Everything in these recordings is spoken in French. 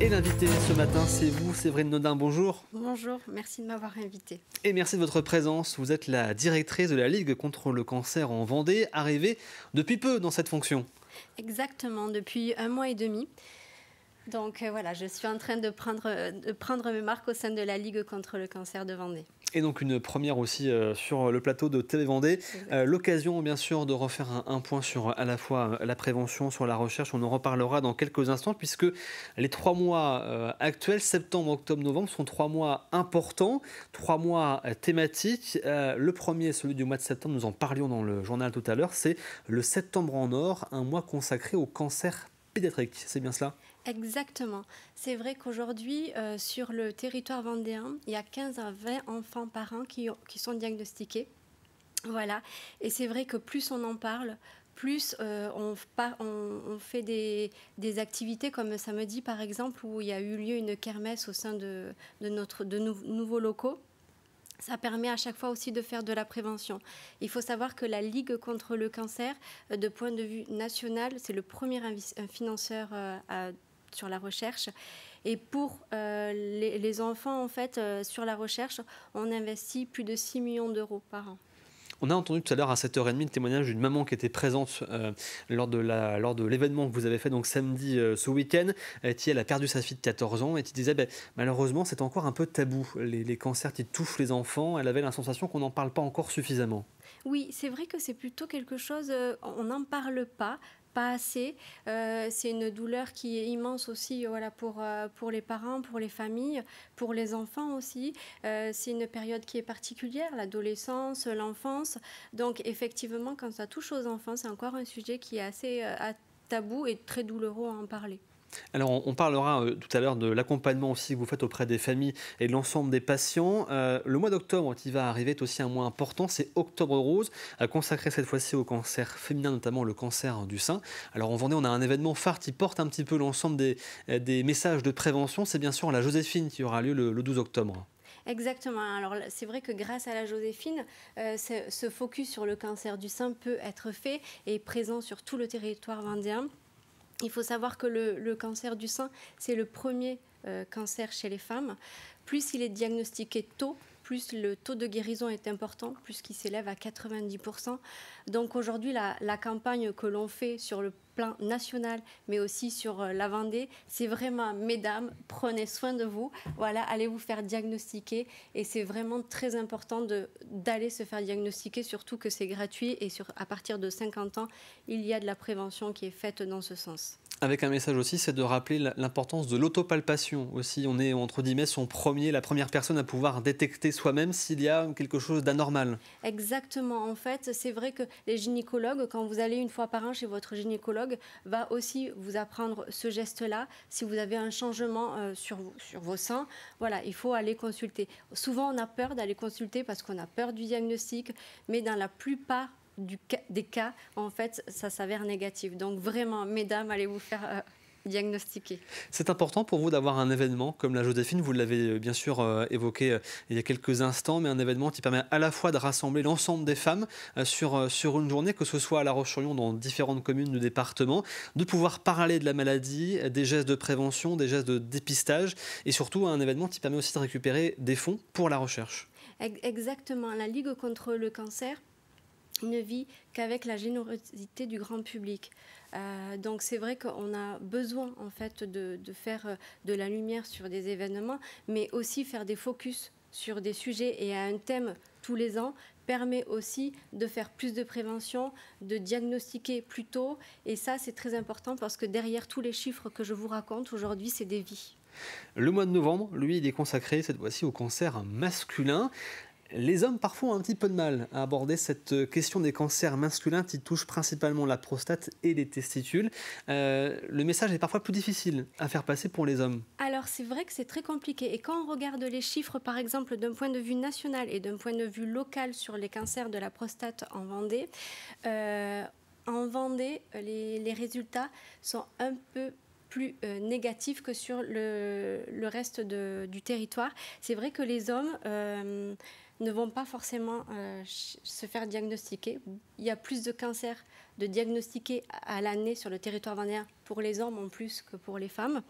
Et l'invité ce matin, c'est vous, Séverine Nodin, bonjour. Bonjour, merci de m'avoir invitée. Et merci de votre présence. Vous êtes la directrice de la Ligue contre le cancer en Vendée, arrivée depuis peu dans cette fonction. Exactement, depuis 1 mois et demi. Donc voilà, je suis en train de prendre mes marques au sein de la Ligue contre le cancer de Vendée. Et donc une première aussi sur le plateau de TV Vendée. L'occasion bien sûr de refaire un point sur à la fois la prévention, sur la recherche. On en reparlera dans quelques instants puisque les 3 mois actuels, septembre, octobre, novembre, sont 3 mois importants, 3 mois thématiques. Le premier, celui du mois de septembre, nous en parlions dans le journal tout à l'heure, c'est le Septembre en Or, un mois consacré au cancer pédiatrique. C'est bien cela ? Exactement. C'est vrai qu'aujourd'hui, sur le territoire vendéen, il y a 15 à 20 enfants par an qui sont diagnostiqués. Voilà. Et c'est vrai que plus on en parle, plus on fait des activités comme samedi, par exemple, où il y a eu lieu une kermesse au sein de nouveaux locaux. Ça permet à chaque fois aussi de faire de la prévention. Il faut savoir que la Ligue contre le cancer, de point de vue national, c'est le premier financeur sur la recherche. Et pour les enfants, en fait, sur la recherche, on investit plus de 6 millions d'euros par an. On a entendu tout à l'heure à 7h30 le témoignage d'une maman qui était présente lors de l'événement que vous avez fait donc samedi ce week-end, qui elle a perdu sa fille de 14 ans et qui disait malheureusement c'est encore un peu tabou, les cancers qui touchent les enfants. Elle avait la sensation qu'on n'en parle pas encore suffisamment. Oui, c'est vrai que c'est plutôt quelque chose, on n'en parle pas assez. C'est une douleur qui est immense aussi voilà, pour les parents, pour les familles, pour les enfants aussi. C'est une période qui est particulière, l'adolescence, l'enfance. Donc effectivement, quand ça touche aux enfants, c'est encore un sujet qui est assez tabou et très douloureux à en parler. Alors on parlera tout à l'heure de l'accompagnement aussi que vous faites auprès des familles et de l'ensemble des patients. Le mois d'octobre qui va arriver est aussi un mois important, c'est Octobre Rose, consacré cette fois-ci au cancer féminin, notamment le cancer du sein. Alors en Vendée, on a un événement phare qui porte un petit peu l'ensemble des messages de prévention, c'est bien sûr la Joséphine qui aura lieu le 12 octobre. Exactement. Alors c'est vrai que grâce à la Joséphine, ce focus sur le cancer du sein peut être fait et présent sur tout le territoire vendéen. Il faut savoir que le cancer du sein, c'est le premier cancer chez les femmes. Plus il est diagnostiqué tôt, plus le taux de guérison est important, plus qu'il s'élève à 90%. Donc aujourd'hui, la campagne que l'on fait sur le plan national, mais aussi sur la Vendée, c'est vraiment, mesdames, prenez soin de vous. Voilà, allez vous faire diagnostiquer. Et c'est vraiment très important d'aller se faire diagnostiquer, surtout que c'est gratuit. Et à partir de 50 ans, il y a de la prévention qui est faite dans ce sens. Avec un message aussi, c'est de rappeler l'importance de l'autopalpation aussi. On est, entre guillemets, la première personne à pouvoir détecter soi-même s'il y a quelque chose d'anormal. Exactement. En fait, c'est vrai que les gynécologues, quand vous allez une fois par an chez votre gynécologue, va aussi vous apprendre ce geste-là. Si vous avez un changement sur vos seins, voilà, il faut aller consulter. Souvent, on a peur d'aller consulter parce qu'on a peur du diagnostic, mais dans la plupart des cas, en fait, ça s'avère négatif. Donc vraiment, mesdames, allez vous faire diagnostiquer. C'est important pour vous d'avoir un événement comme la Joséphine, vous l'avez bien sûr évoqué il y a quelques instants, mais un événement qui permet à la fois de rassembler l'ensemble des femmes sur une journée, que ce soit à La Roche-sur-Yon, dans différentes communes du département, de pouvoir parler de la maladie, des gestes de prévention, des gestes de dépistage, et surtout un événement qui permet aussi de récupérer des fonds pour la recherche. Exactement. La Ligue contre le cancer ne vit qu'avec la générosité du grand public. Donc c'est vrai qu'on a besoin en fait de faire de la lumière sur des événements, mais aussi faire des focus sur des sujets et à un thème tous les ans permet aussi de faire plus de prévention, de diagnostiquer plus tôt. Et ça, c'est très important parce que derrière tous les chiffres que je vous raconte aujourd'hui, c'est des vies. Le mois de novembre, lui, il est consacré cette fois-ci au cancer masculin. Les hommes, parfois, ont un petit peu de mal à aborder cette question des cancers masculins qui touchent principalement la prostate et les testicules. Le message est parfois plus difficile à faire passer pour les hommes. Alors, c'est vrai que c'est très compliqué. Et quand on regarde les chiffres, par exemple, d'un point de vue national et d'un point de vue local sur les cancers de la prostate en Vendée, les résultats sont un peu plus négatifs que sur le reste du territoire. C'est vrai que les hommes ne vont pas forcément se faire diagnostiquer. Il y a plus de cancers de diagnostiqués à l'année sur le territoire vendéen pour les hommes en plus que pour les femmes.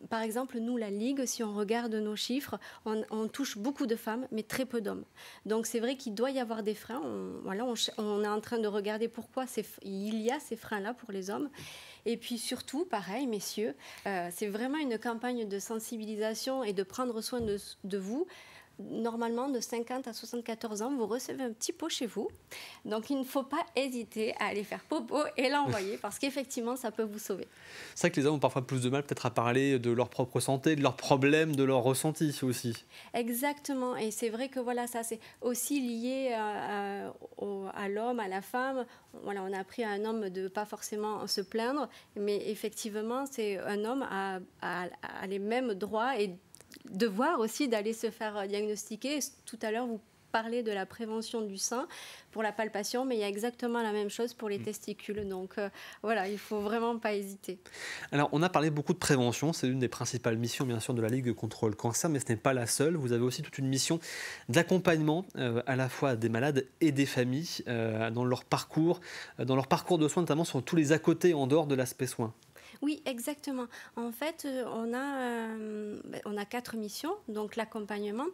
Par exemple, nous, la Ligue, si on regarde nos chiffres, on touche beaucoup de femmes, mais très peu d'hommes. Donc c'est vrai qu'il doit y avoir des freins. On est en train de regarder pourquoi il y a ces freins-là pour les hommes. Et puis surtout, pareil, messieurs, c'est vraiment une campagne de sensibilisation et de prendre soin de vous. Normalement, de 50 à 74 ans, vous recevez un petit pot chez vous. Donc, il ne faut pas hésiter à aller faire popo et l'envoyer parce qu'effectivement, ça peut vous sauver. C'est vrai que les hommes ont parfois plus de mal peut-être à parler de leur propre santé, de leurs problèmes, de leurs ressentis aussi. Exactement. Et c'est vrai que voilà, ça, c'est aussi lié à l'homme, à la femme. Voilà, on a appris à un homme de ne pas forcément se plaindre, mais effectivement, c'est un homme a les mêmes droits et devoir aussi d'aller se faire diagnostiquer. Tout à l'heure, vous parlez de la prévention du sein pour la palpation, mais il y a exactement la même chose pour les testicules. Donc voilà, il ne faut vraiment pas hésiter. Alors, on a parlé beaucoup de prévention. C'est l'une des principales missions, bien sûr, de la Ligue contre le cancer, mais ce n'est pas la seule. Vous avez aussi toute une mission d'accompagnement à la fois des malades et des familles dans leur parcours de soins, notamment sur tous les à côté en dehors de l'aspect soins. Oui, exactement. En fait, on a 4 missions, donc l'accompagnement.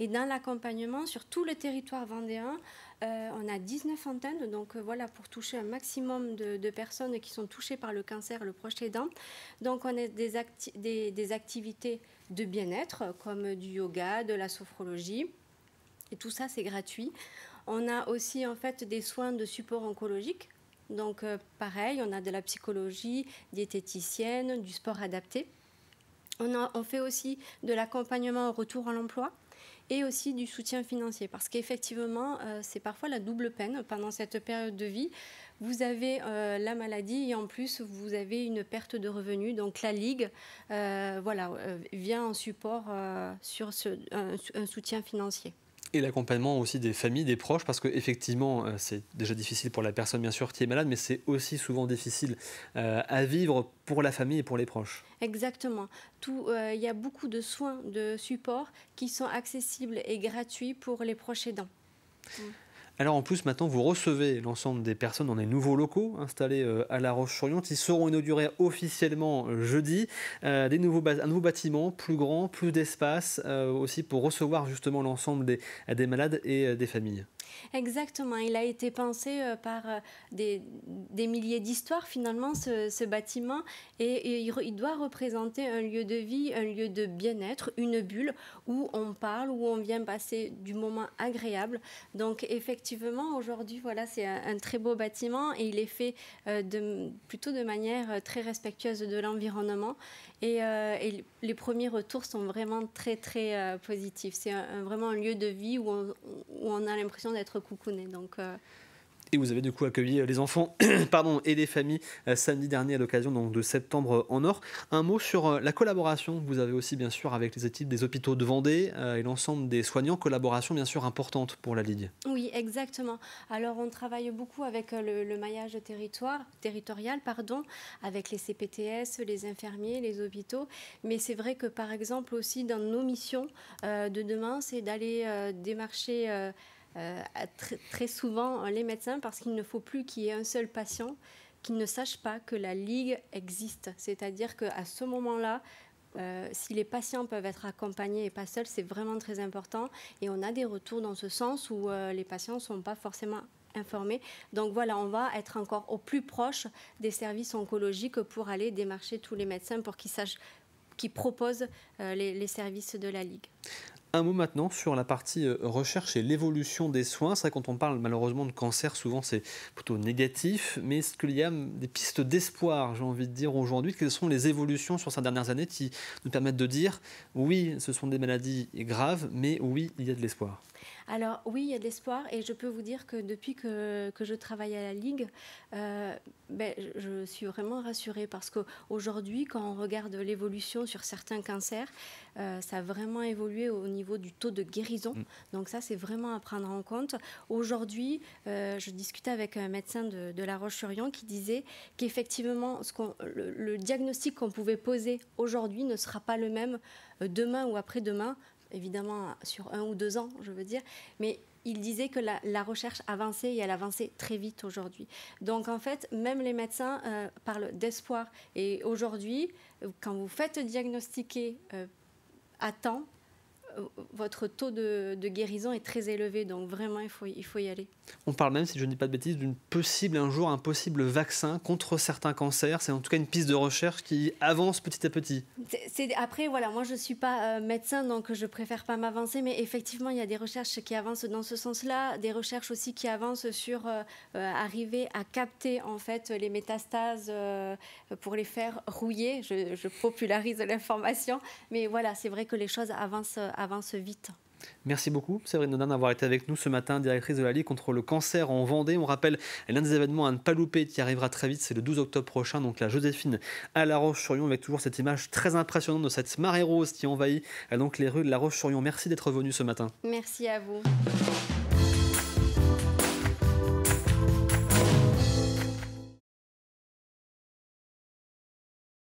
Et dans l'accompagnement, sur tout le territoire vendéen, on a 19 antennes, donc voilà, pour toucher un maximum de personnes qui sont touchées par le cancer, le proche aidant. Donc on a des activités de bien-être, comme du yoga, de la sophrologie. Et tout ça, c'est gratuit. On a aussi en fait des soins de support oncologique. Donc pareil, on a de la psychologie, diététicienne, du sport adapté. On fait aussi de l'accompagnement au retour à l'emploi et aussi du soutien financier. Parce qu'effectivement, c'est parfois la double peine pendant cette période de vie. Vous avez la maladie et en plus, vous avez une perte de revenus. Donc la Ligue vient en support sur un soutien financier. Et l'accompagnement aussi des familles, des proches, parce qu'effectivement, c'est déjà difficile pour la personne, bien sûr, qui est malade, mais c'est aussi souvent difficile à vivre pour la famille et pour les proches. Exactement. Il y a beaucoup de soins, de supports qui sont accessibles et gratuits pour les proches aidants. Alors en plus, maintenant, vous recevez l'ensemble des personnes dans des nouveaux locaux installés à La Roche-sur-Yon. Ils seront inaugurés officiellement jeudi. Un nouveau bâtiment, plus grand, plus d'espace, aussi pour recevoir justement l'ensemble des malades et des familles. Exactement, il a été pensé par des milliers d'histoires finalement, ce bâtiment, et il doit représenter un lieu de vie, un lieu de bien-être, une bulle où on parle, où on vient passer du moment agréable. Donc effectivement, aujourd'hui, voilà, c'est un très beau bâtiment et il est fait plutôt de manière très respectueuse de l'environnement. Et les premiers retours sont vraiment très, très positifs. C'est vraiment un lieu de vie où on a l'impression d'être coucouné. Donc, Et vous avez du coup accueilli les enfants et les familles samedi dernier à l'occasion donc, de Septembre en Or. Un mot sur la collaboration que vous avez aussi bien sûr avec les équipes des hôpitaux de Vendée et l'ensemble des soignants. Collaboration bien sûr importante pour la Ligue. Oui, exactement. Alors on travaille beaucoup avec le maillage territorial, avec les CPTS, les infirmiers, les hôpitaux. Mais c'est vrai que par exemple aussi dans nos missions de demain, c'est d'aller démarcher très souvent les médecins parce qu'il ne faut plus qu'il y ait un seul patient qui ne sache pas que la Ligue existe. C'est-à-dire qu'à ce moment-là, si les patients peuvent être accompagnés et pas seuls, c'est vraiment très important. Et on a des retours dans ce sens où les patients ne sont pas forcément informés. Donc voilà, on va être encore au plus proche des services oncologiques pour aller démarcher tous les médecins pour qu'ils sachent, qu'ils proposent les services de la Ligue. Un mot maintenant sur la partie recherche et l'évolution des soins. C'est vrai, quand on parle malheureusement de cancer, souvent c'est plutôt négatif, mais est-ce qu'il y a des pistes d'espoir, j'ai envie de dire aujourd'hui? Quelles sont les évolutions sur ces dernières années qui nous permettent de dire oui, ce sont des maladies graves, mais oui, il y a de l'espoir? Alors oui, il y a de l'espoir et je peux vous dire que depuis que je travaille à la Ligue, je suis vraiment rassurée parce qu'aujourd'hui, quand on regarde l'évolution sur certains cancers, ça a vraiment évolué au niveau du taux de guérison. Donc ça, c'est vraiment à prendre en compte. Aujourd'hui, je discutais avec un médecin de La Roche-sur-Yon qui disait qu'effectivement, le diagnostic qu'on pouvait poser aujourd'hui ne sera pas le même demain ou après-demain évidemment sur 1 ou 2 ans, je veux dire, mais il disait que la recherche avançait et elle avançait très vite aujourd'hui. Donc en fait, même les médecins parlent d'espoir. Et aujourd'hui, quand vous faites diagnostiquer à temps, votre taux de guérison est très élevé. Donc vraiment, il faut y aller. On parle même, si je ne dis pas de bêtises, un possible vaccin contre certains cancers. C'est en tout cas une piste de recherche qui avance petit à petit. Après, voilà, moi je ne suis pas médecin, donc je préfère pas m'avancer, mais effectivement, il y a des recherches qui avancent dans ce sens-là, des recherches aussi qui avancent sur arriver à capter en fait les métastases pour les faire rouiller. Je popularise l'information, mais voilà, c'est vrai que les choses avancent vite. Merci beaucoup, Séverine Nodin, d'avoir été avec nous ce matin, directrice de la Ligue contre le cancer en Vendée. On rappelle l'un des événements à ne pas louper qui arrivera très vite, c'est le 12 octobre prochain, donc la Joséphine à La Roche-sur-Yon, avec toujours cette image très impressionnante de cette marée rose qui envahit donc les rues de La Roche-sur-Yon. Merci d'être venu ce matin. Merci à vous.